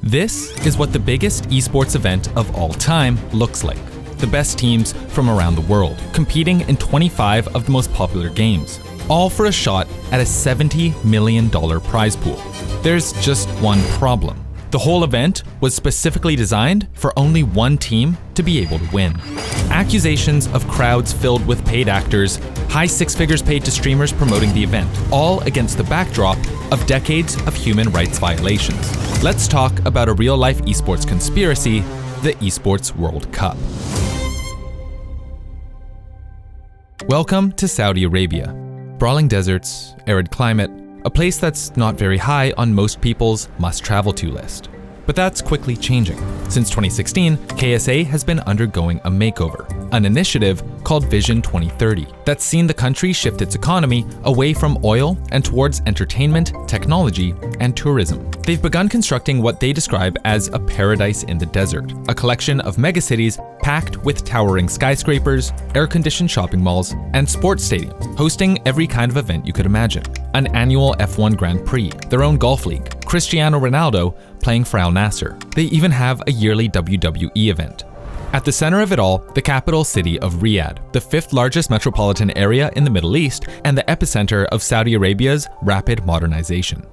This is what the biggest esports event of all time looks like. The best teams from around the world, competing in 25 of the most popular games, all for a shot at a $70 million prize pool. There's just one problem. The whole event was specifically designed for only one team to be able to win. Accusations of crowds filled with paid actors, high six figures paid to streamers promoting the event, all against the backdrop of decades of human rights violations. Let's talk about a real-life esports conspiracy, the Esports World Cup. Welcome to Saudi Arabia. Brawling deserts, arid climate, a place that's not very high on most people's must-travel-to list. But that's quickly changing. Since 2016, KSA has been undergoing a makeover, an initiative called Vision 2030 that's seen the country shift its economy away from oil and towards entertainment, technology, and tourism. They've begun constructing what they describe as a paradise in the desert, a collection of megacities packed with towering skyscrapers, air-conditioned shopping malls, and sports stadiums, hosting every kind of event you could imagine. An annual F1 Grand Prix, their own golf league, Cristiano Ronaldo playing for Al Nassr. They even have a yearly WWE event. At the center of it all, the capital city of Riyadh, the fifth largest metropolitan area in the Middle East and the epicenter of Saudi Arabia's rapid modernization.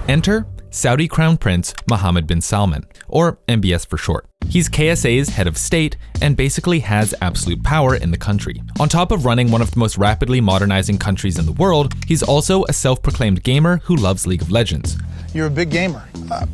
Enter Saudi Crown Prince Mohammed bin Salman, or MBS for short. He's KSA's head of state and basically has absolute power in the country. On top of running one of the most rapidly modernizing countries in the world, he's also a self-proclaimed gamer who loves League of Legends. You're a big gamer.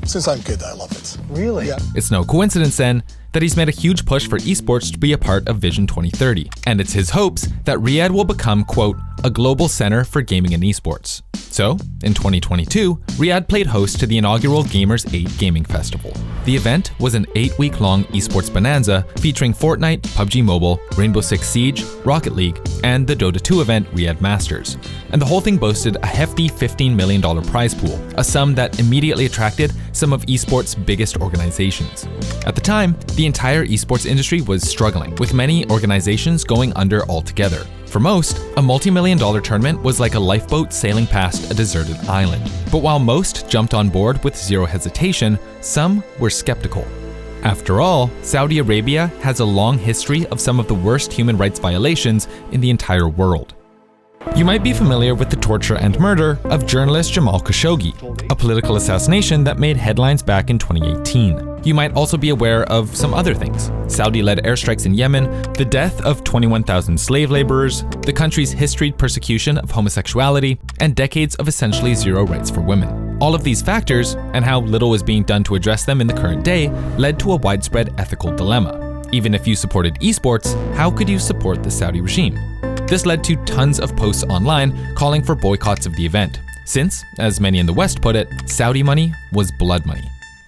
Since I'm a kid, I love it. Really? Yeah. It's no coincidence then that he's made a huge push for esports to be a part of Vision 2030. And it's his hopes that Riyadh will become, quote, a global center for gaming and esports. So, in 2022, Riyadh played host to the inaugural Gamers 8 Gaming Festival. The event was an 8-week-long esports bonanza featuring Fortnite, PUBG Mobile, Rainbow Six Siege, Rocket League, and the Dota 2 event Riyadh Masters. And the whole thing boasted a hefty $15 million prize pool, a sum that immediately attracted some of esports' biggest organizations. At the time, the entire esports industry was struggling, with many organizations going under altogether. For most, a multi-million-dollar tournament was like a lifeboat sailing past a deserted island. But while most jumped on board with zero hesitation, some were skeptical. After all, Saudi Arabia has a long history of some of the worst human rights violations in the entire world. You might be familiar with the torture and murder of journalist Jamal Khashoggi, a political assassination that made headlines back in 2018. You might also be aware of some other things: Saudi-led airstrikes in Yemen, the death of 21,000 slave laborers, the country's historied persecution of homosexuality, and decades of essentially zero rights for women. All of these factors, and how little was being done to address them in the current day, led to a widespread ethical dilemma. Even if you supported esports, how could you support the Saudi regime? This led to tons of posts online calling for boycotts of the event, since, as many in the West put it, Saudi money was blood money.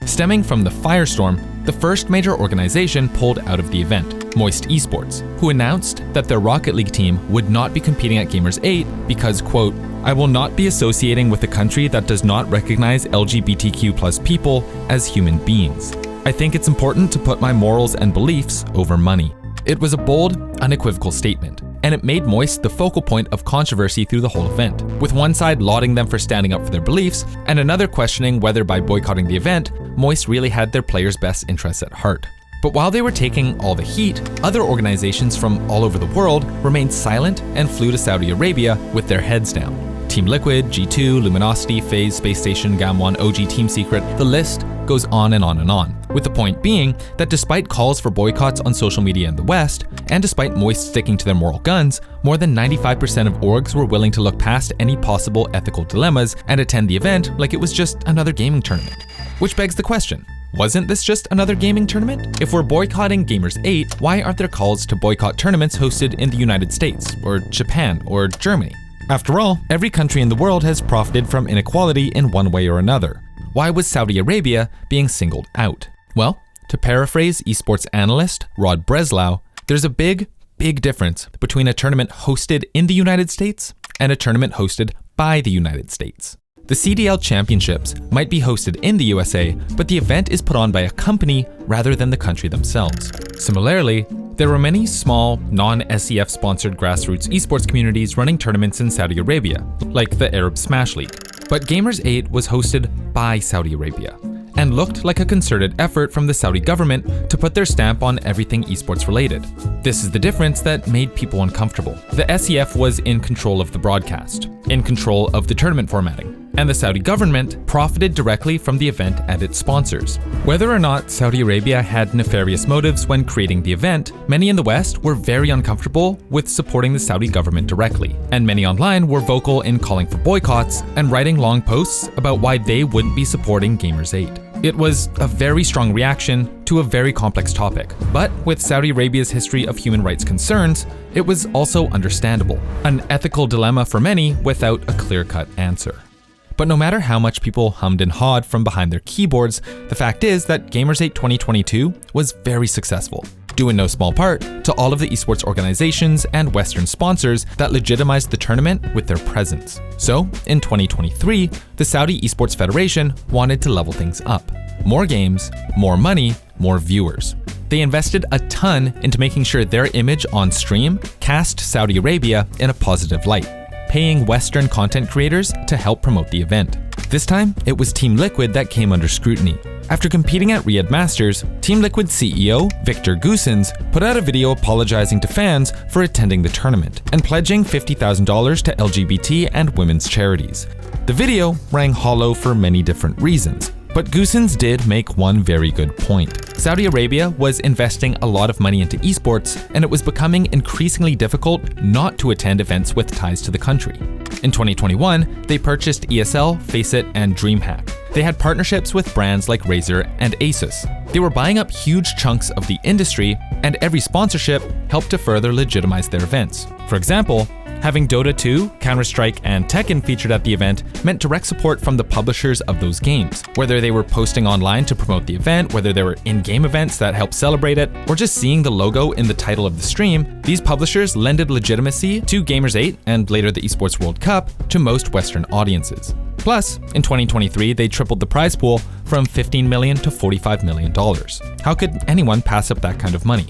Stemming from the firestorm, the first major organization pulled out of the event, Moist Esports, who announced that their Rocket League team would not be competing at Gamers 8 because, quote, I will not be associating with a country that does not recognize LGBTQ+ people as human beings. I think it's important to put my morals and beliefs over money. It was a bold, unequivocal statement, and it made Moist the focal point of controversy through the whole event, with one side lauding them for standing up for their beliefs, and another questioning whether by boycotting the event, Moist really had their players' best interests at heart. But while they were taking all the heat, other organizations from all over the world remained silent and flew to Saudi Arabia with their heads down. Team Liquid, G2, Luminosity, FaZe, Spacestation, Gamwon, OG, Team Secret, the list goes on and on and on, with the point being that despite calls for boycotts on social media in the West, and despite Moist sticking to their moral guns, more than 95% of orgs were willing to look past any possible ethical dilemmas and attend the event like it was just another gaming tournament. Which begs the question, wasn't this just another gaming tournament? If we're boycotting Gamers 8, why aren't there calls to boycott tournaments hosted in the United States, or Japan, or Germany? After all, every country in the world has profited from inequality in one way or another. Why was Saudi Arabia being singled out? Well, to paraphrase esports analyst Rod Breslau, there's a big difference between a tournament hosted in the United States and a tournament hosted by the United States. The CDL Championships might be hosted in the USA, but the event is put on by a company rather than the country themselves. Similarly, there were many small, non-SEF sponsored grassroots esports communities running tournaments in Saudi Arabia, like the Arab Smash League. But Gamers 8 was hosted by Saudi Arabia, and looked like a concerted effort from the Saudi government to put their stamp on everything esports related. This is the difference that made people uncomfortable. The SEF was in control of the broadcast, in control of the tournament formatting, and the Saudi government profited directly from the event and its sponsors. Whether or not Saudi Arabia had nefarious motives when creating the event, many in the West were very uncomfortable with supporting the Saudi government directly, and many online were vocal in calling for boycotts and writing long posts about why they wouldn't be supporting Gamers 8. It was a very strong reaction to a very complex topic, but with Saudi Arabia's history of human rights concerns, it was also understandable, an ethical dilemma for many without a clear-cut answer. But no matter how much people hummed and hawed from behind their keyboards, the fact is that Gamers 8 2022 was very successful, due in no small part to all of the esports organizations and Western sponsors that legitimized the tournament with their presence. So, in 2023, the Saudi Esports Federation wanted to level things up. More games, more money, more viewers. They invested a ton into making sure their image on stream cast Saudi Arabia in a positive light, paying Western content creators to help promote the event. This time, it was Team Liquid that came under scrutiny. After competing at Riyadh Masters, Team Liquid's CEO, Victor Goossens, put out a video apologizing to fans for attending the tournament and pledging $50,000 to LGBT and women's charities. The video rang hollow for many different reasons, but Goossens did make one very good point. Saudi Arabia was investing a lot of money into esports, and it was becoming increasingly difficult not to attend events with ties to the country. In 2021, they purchased ESL, FaZe, and DreamHack. They had partnerships with brands like Razer and Asus. They were buying up huge chunks of the industry, and every sponsorship helped to further legitimize their events. For example, having Dota 2, Counter-Strike, and Tekken featured at the event meant direct support from the publishers of those games. Whether they were posting online to promote the event, whether there were in-game events that helped celebrate it, or just seeing the logo in the title of the stream, these publishers lended legitimacy to Gamers 8 and later the Esports World Cup to most Western audiences. Plus, in 2023, they tripled the prize pool from $15 million to $45 million. How could anyone pass up that kind of money?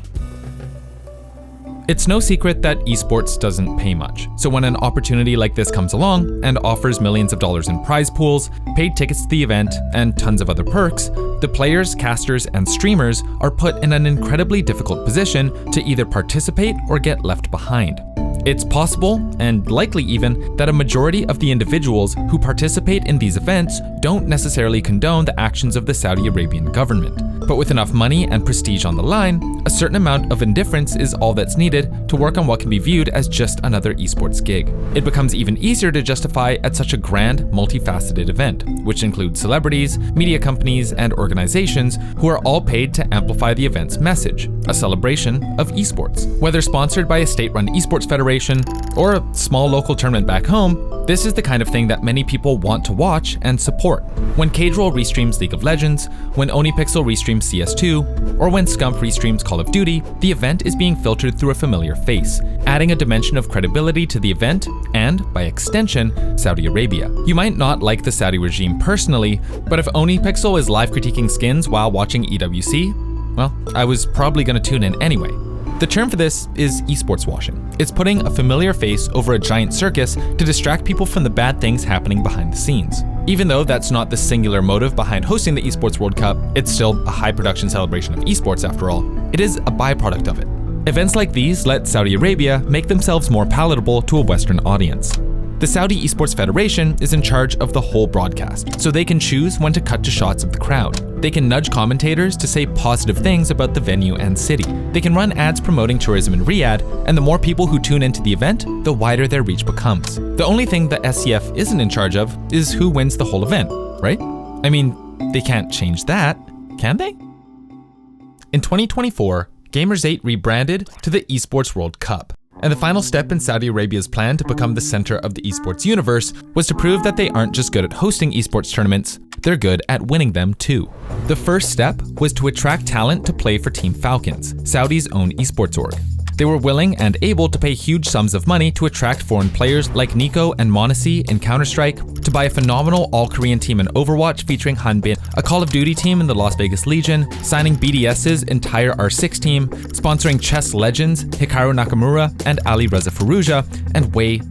It's no secret that esports doesn't pay much, so when an opportunity like this comes along and offers millions of dollars in prize pools, paid tickets to the event, and tons of other perks, the players, casters, and streamers are put in an incredibly difficult position to either participate or get left behind. It's possible, and likely even, that a majority of the individuals who participate in these events don't necessarily condone the actions of the Saudi Arabian government. But with enough money and prestige on the line, a certain amount of indifference is all that's needed to work on what can be viewed as just another esports gig. It becomes even easier to justify at such a grand, multifaceted event, which includes celebrities, media companies, and organizations who are all paid to amplify the event's message, a celebration of esports. Whether sponsored by a state-run esports federation or a small local tournament back home, this is the kind of thing that many people want to watch and support. When Caedrel restreams League of Legends, when Ohnepixel restreams CS2, or when Scump restreams Call of Duty, the event is being filtered through a familiar face, adding a dimension of credibility to the event and, by extension, Saudi Arabia. You might not like the Saudi regime personally, but if Ohnepixel is live critiquing skins while watching EWC, well, I was probably gonna tune in anyway. The term for this is esports washing. It's putting a familiar face over a giant circus to distract people from the bad things happening behind the scenes. Even though that's not the singular motive behind hosting the Esports World Cup, it's still a high production celebration of esports after all. It is a byproduct of it. Events like these let Saudi Arabia make themselves more palatable to a Western audience. The Saudi Esports Federation is in charge of the whole broadcast, so they can choose when to cut to shots of the crowd. They can nudge commentators to say positive things about the venue and city. They can run ads promoting tourism in Riyadh, and the more people who tune into the event, the wider their reach becomes. The only thing the SEF isn't in charge of is who wins the whole event, right? I mean, they can't change that, can they? In 2024, Gamers 8 rebranded to the Esports World Cup. And the final step in Saudi Arabia's plan to become the center of the esports universe was to prove that they aren't just good at hosting esports tournaments, they're good at winning them too. The first step was to attract talent to play for Team Falcons, Saudi's own esports org. They were willing and able to pay huge sums of money to attract foreign players like Niko and M0nesy in Counter-Strike, to buy a phenomenal all-Korean team in Overwatch featuring Hanbin, a Call of Duty team in the Las Vegas Legion, signing BDS's entire R6 team, sponsoring chess legends Hikaru Nakamura and Ali Reza Fallujah, and way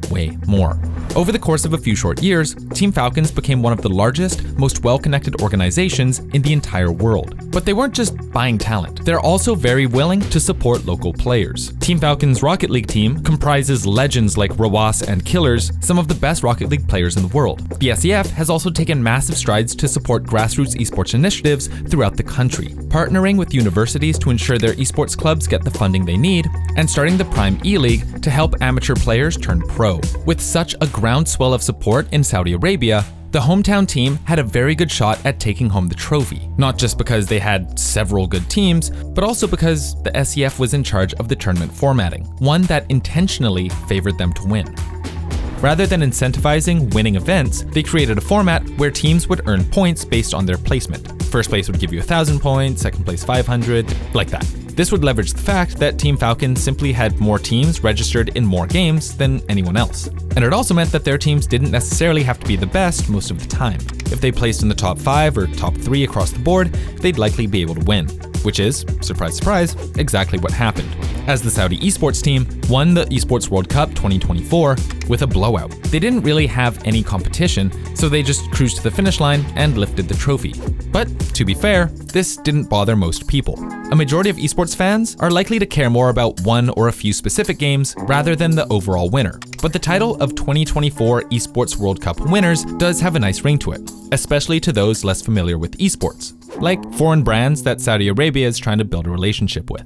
more. Over the course of a few short years, Team Falcons became one of the largest, most well-connected organizations in the entire world. But they weren't just buying talent. They're also very willing to support local players. Team Falcons' Rocket League team comprises legends like Rawas and Killers, some of the best Rocket League players in the world. The SEF has also taken massive strides to support grassroots esports initiatives throughout the country, partnering with universities to ensure their esports clubs get the funding they need, and starting the Prime E-League to help amateur players turn pro. With such a groundswell of support in Saudi Arabia, the hometown team had a very good shot at taking home the trophy, not just because they had several good teams, but also because the SEF was in charge of the tournament formatting, one that intentionally favored them to win. Rather than incentivizing winning events, they created a format where teams would earn points based on their placement. First place would give you 1,000 points, second place 500, like that. This would leverage the fact that Team Falcons simply had more teams registered in more games than anyone else. And it also meant that their teams didn't necessarily have to be the best most of the time. If they placed in the top 5 or top 3 across the board, they'd likely be able to win. Which is, surprise surprise, exactly what happened, as the Saudi esports team won the Esports World Cup 2024 with a blowout. They didn't really have any competition, so they just cruised to the finish line and lifted the trophy. But to be fair, this didn't bother most people. A majority of esports fans are likely to care more about one or a few specific games rather than the overall winner. But the title of 2024 Esports World Cup winners does have a nice ring to it, especially to those less familiar with esports, like foreign brands that Saudi Arabia is trying to build a relationship with.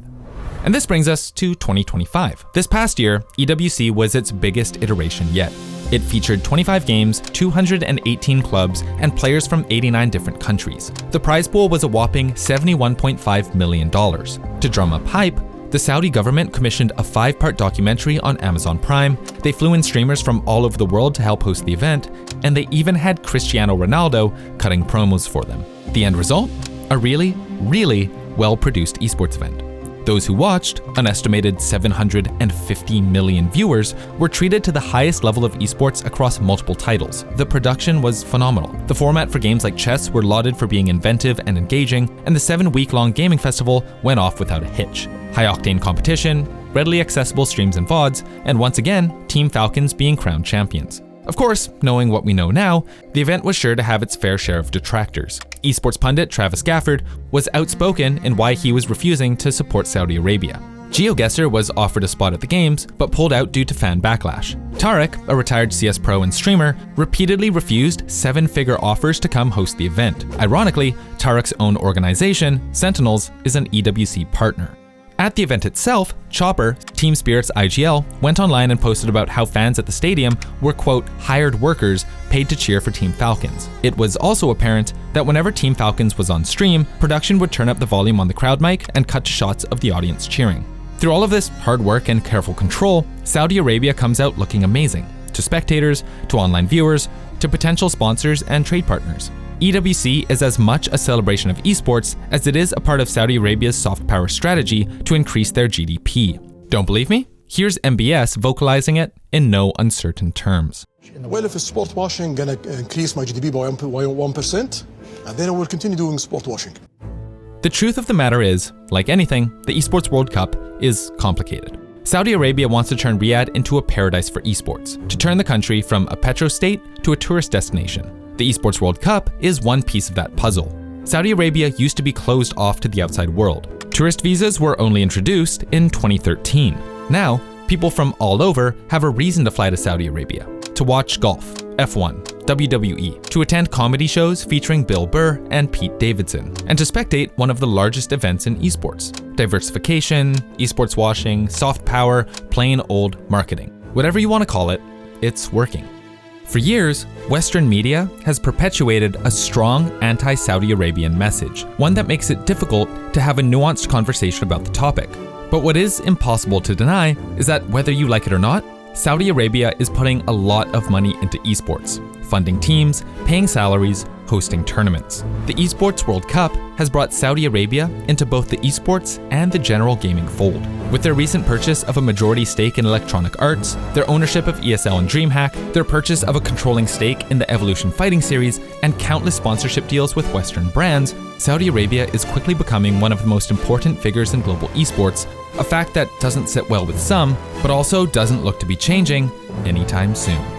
And this brings us to 2025. This past year, EWC was its biggest iteration yet. It featured 25 games, 218 clubs, and players from 89 different countries. The prize pool was a whopping $71.5 million. To drum up hype, the Saudi government commissioned a 5-part documentary on Amazon Prime. They flew in streamers from all over the world to help host the event, and they even had Cristiano Ronaldo cutting promos for them. The end result? A really, really well-produced esports event. Those who watched, an estimated 750 million viewers, were treated to the highest level of esports across multiple titles. The production was phenomenal. The format for games like chess were lauded for being inventive and engaging, and the 7-week-long gaming festival went off without a hitch. High-octane competition, readily accessible streams and VODs, and once again, Team Falcons being crowned champions. Of course, knowing what we know now, the event was sure to have its fair share of detractors. Esports pundit Travis Gafford was outspoken in why he was refusing to support Saudi Arabia. Geoguessr was offered a spot at the games, but pulled out due to fan backlash. Tarek, a retired CS pro and streamer, repeatedly refused 7-figure offers to come host the event. Ironically, Tarek's own organization, Sentinels, is an EWC partner. At the event itself, Chopper, Team Spirit's IGL, went online and posted about how fans at the stadium were, quote, hired workers paid to cheer for Team Falcons. It was also apparent that whenever Team Falcons was on stream, production would turn up the volume on the crowd mic and cut to shots of the audience cheering. Through all of this hard work and careful control, Saudi Arabia comes out looking amazing, to spectators, to online viewers, to potential sponsors and trade partners. EWC is as much a celebration of esports as it is a part of Saudi Arabia's soft power strategy to increase their GDP. Don't believe me? Here's M0nesy vocalizing it in no uncertain terms. Well, if sport washing gonna increase my GDP by 1%, and then I will continue doing sport washing. The truth of the matter is, like anything, the Esports World Cup is complicated. Saudi Arabia wants to turn Riyadh into a paradise for esports, to turn the country from a petro-state to a tourist destination. The Esports World Cup is one piece of that puzzle. Saudi Arabia used to be closed off to the outside world. Tourist visas were only introduced in 2013. Now, people from all over have a reason to fly to Saudi Arabia, to watch golf, F1, WWE, to attend comedy shows featuring Bill Burr and Pete Davidson, and to spectate one of the largest events in esports. Diversification, esports washing, soft power, plain old marketing. Whatever you want to call it, it's working. For years, Western media has perpetuated a strong anti-Saudi Arabian message, one that makes it difficult to have a nuanced conversation about the topic. But what is impossible to deny is that whether you like it or not, Saudi Arabia is putting a lot of money into esports, funding teams, paying salaries, hosting tournaments. The Esports World Cup has brought Saudi Arabia into both the esports and the general gaming fold. With their recent purchase of a majority stake in Electronic Arts, their ownership of ESL and DreamHack, their purchase of a controlling stake in the Evolution Fighting series, and countless sponsorship deals with Western brands, Saudi Arabia is quickly becoming one of the most important figures in global esports, a fact that doesn't sit well with some, but also doesn't look to be changing anytime soon.